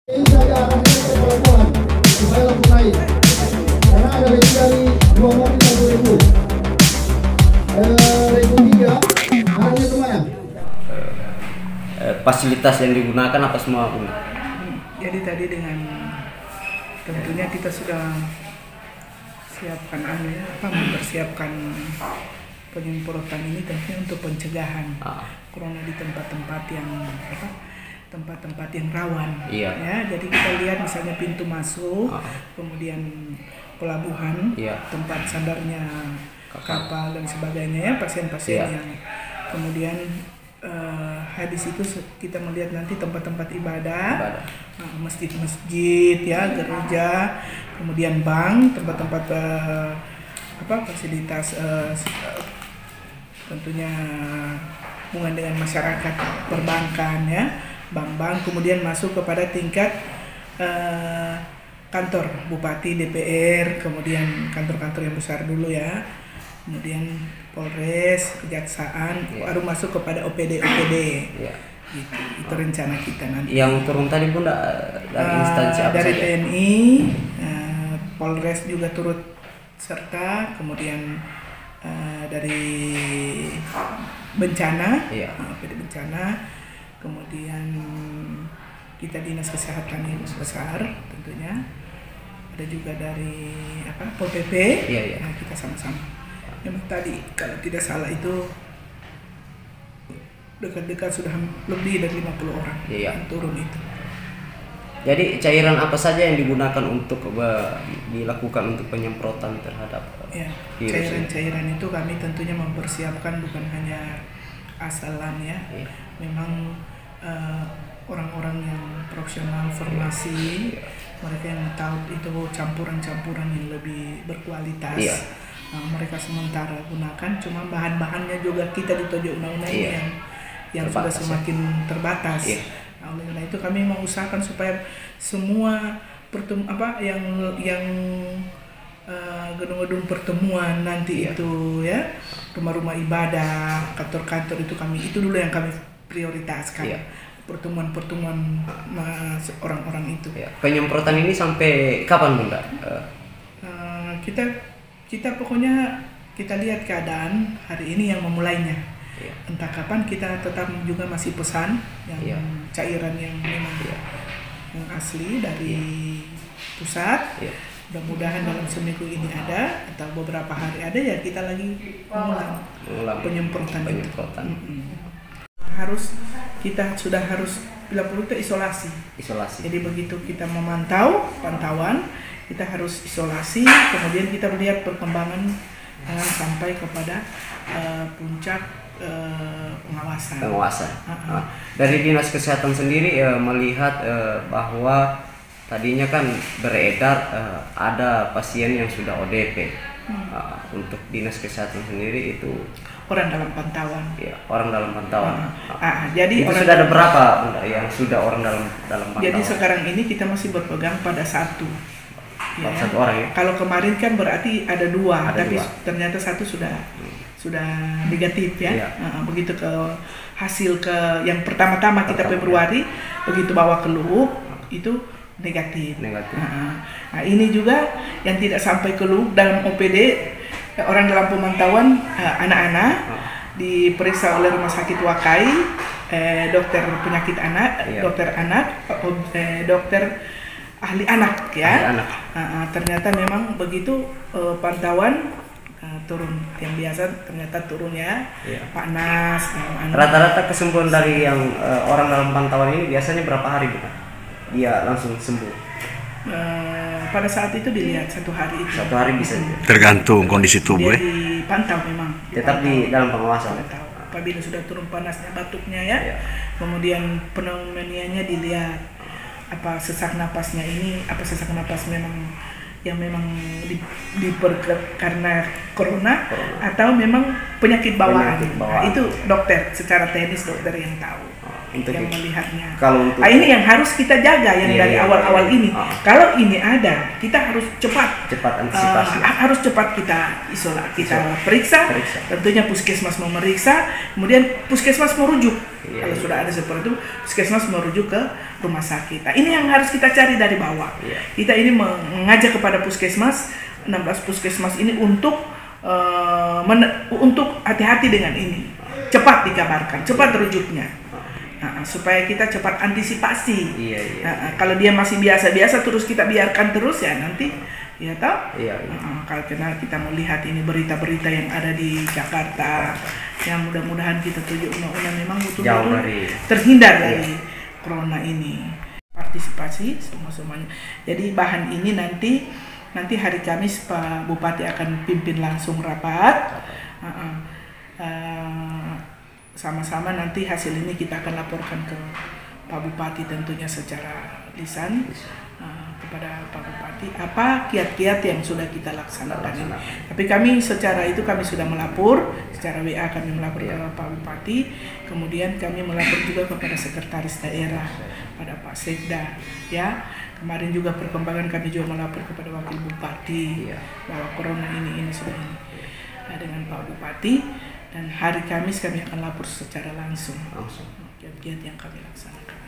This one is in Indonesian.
Ini saja hasilnya pelabuhan supaya langsung naik. Karena ada lebih dari 2 mobil 1.000. Ribu 3, harganya kemana? Fasilitas yang digunakan apa semua, Bung? Jadi tadi dengan tentunya kita sudah siapkan mempersiapkan penyemprotan ini tentunya untuk pencegahan corona di tempat-tempat yang tempat-tempat yang rawan. Iya. Ya, jadi kita lihat misalnya pintu masuk, kemudian pelabuhan, tempat sandarnya kapal dan sebagainya ya, pasien-pasien yang kemudian habis itu kita melihat nanti tempat-tempat ibadah, masjid-masjid ya, gereja, kemudian bank, tempat-tempat fasilitas tentunya hubungan dengan masyarakat, perbankan ya, bank-bank, kemudian masuk kepada tingkat kantor bupati, DPR, kemudian kantor-kantor yang besar dulu ya, kemudian Polres, Kejaksaan, baru masuk kepada OPD. Gitu. Itu rencana kita nanti. Yang turun tadi pun dari instansi apa dari saja? TNI, Polres juga turut serta, kemudian dari bencana, OPD bencana, kemudian kita dinas kesehatan yang besar tentunya, ada juga dari Pol PP, Nah, kita sama-sama. Yang tadi kalau tidak salah itu dekat-dekat sudah lebih dari 50 orang yang turun itu. Jadi cairan apa saja yang digunakan untuk dilakukan untuk penyemprotan terhadap virus? Cairan-cairan itu kami tentunya mempersiapkan bukan hanya asalan ya. Memang orang-orang yang profesional farmasi, mereka yang tahu itu campuran-campuran yang lebih berkualitas. Mereka sementara gunakan, cuma bahan-bahannya juga kita dituju undang-undang yang sudah semakin terbatas. Nah, oleh karena itu kami mengusahakan supaya semua yang gedung-gedung pertemuan nanti itu ya, rumah-rumah ibadah, kantor-kantor itu dulu yang kami prioritaskan. Pertemuan-pertemuan orang-orang itu. Penyemprotan ini sampai kapan, Bunda? Kita pokoknya kita lihat keadaan hari ini yang memulainya. Entah kapan, kita tetap juga masih pesan yang cairan yang memang yang asli dari pusat. Mudah-mudahan dalam seminggu ini ada atau beberapa hari ada ya, kita lagi mengulang penyemprotan. Kita sudah harus bila perlu isolasi. Jadi begitu kita pantauan, kita harus isolasi, kemudian kita melihat perkembangan sampai kepada puncak pengawasan. Dari Dinas Kesehatan sendiri melihat bahwa tadinya kan beredar ada pasien yang sudah ODP. Untuk Dinas Kesehatan sendiri itu orang dalam pantauan. Orang dalam pantauan. Jadi sudah ada berapa, Bunda, yang sudah orang dalam pantauan? Jadi sekarang ini kita masih berpegang pada satu orang ya. Kalau kemarin kan berarti ada dua, tapi ternyata satu sudah negatif ya. Begitu ke hasil yang pertama-tama kita Februari, begitu bawa ke Luhuk itu negatif. Nah, ini juga yang tidak sampai ke Luhuk dalam OPD, orang dalam pemantauan anak-anak diperiksa oleh Rumah Sakit Wakai, dokter penyakit anak, dokter anak, dokter ahli anak ya. Ternyata memang begitu pantauan turun, yang biasa ternyata turunnya panas. Rata-rata kesembuhan dari yang orang dalam pantauan ini biasanya berapa hari, Bukan? Dia langsung sembuh. Pada saat itu dilihat 1 hari itu. 1 hari bisa. Tergantung kondisi tubuh. Dia dipantau memang. Tetap di dalam pengawasan. Apabila sudah turun panasnya, batuknya ya. Kemudian pneumonia-nya dilihat. Apa sesak napasnya sesak napas memang karena corona atau memang penyakit bawaan. Nah, itu dokter secara teknis dokter yang tahu. untuk yang itu. melihatnya. Kalau untuk Ini yang harus kita jaga yang Iya, dari iya, awal-awal iya. ini. Kalau ini ada, kita harus cepat antisipasi. harus cepat kita kita periksa. Tentunya puskesmas memeriksa, kemudian puskesmas merujuk. Iya, Kalau iya. sudah ada seperti itu, puskesmas merujuk ke rumah sakit. Nah, ini yang harus kita cari dari bawah. Iya. Kita ini mengajak kepada puskesmas, 16 puskesmas ini untuk hati-hati dengan ini. Cepat dikabarkan, cepat rujuknya. Supaya kita cepat antisipasi. Iya. Kalau dia masih biasa-biasa terus kita biarkan terus ya nanti ya tahu. Iya. Kalau kita melihat ini berita-berita yang ada di Jakarta, yang mudah-mudahan kita tuju undang-undang memang betul-betul terhindar dari corona ini. Partisipasi semuanya. Jadi bahan ini nanti hari Kamis Pak Bupati akan pimpin langsung rapat. Sama-sama nanti hasil ini kita akan laporkan ke Pak Bupati tentunya secara lisan kepada Pak Bupati apa kiat-kiat yang sudah kita laksanakan. Tapi kami sudah melapor secara WA, kami melapor ke Pak Bupati, kemudian kami melapor juga kepada sekretaris daerah, pada Pak Sekda, ya. Kemarin juga perkembangan kami juga melapor kepada Wakil Bupati bahwa corona ini sudah ini dengan Pak Bupati. Dan hari Kamis kami akan lapor secara langsung kiat-kiat yang kami laksanakan.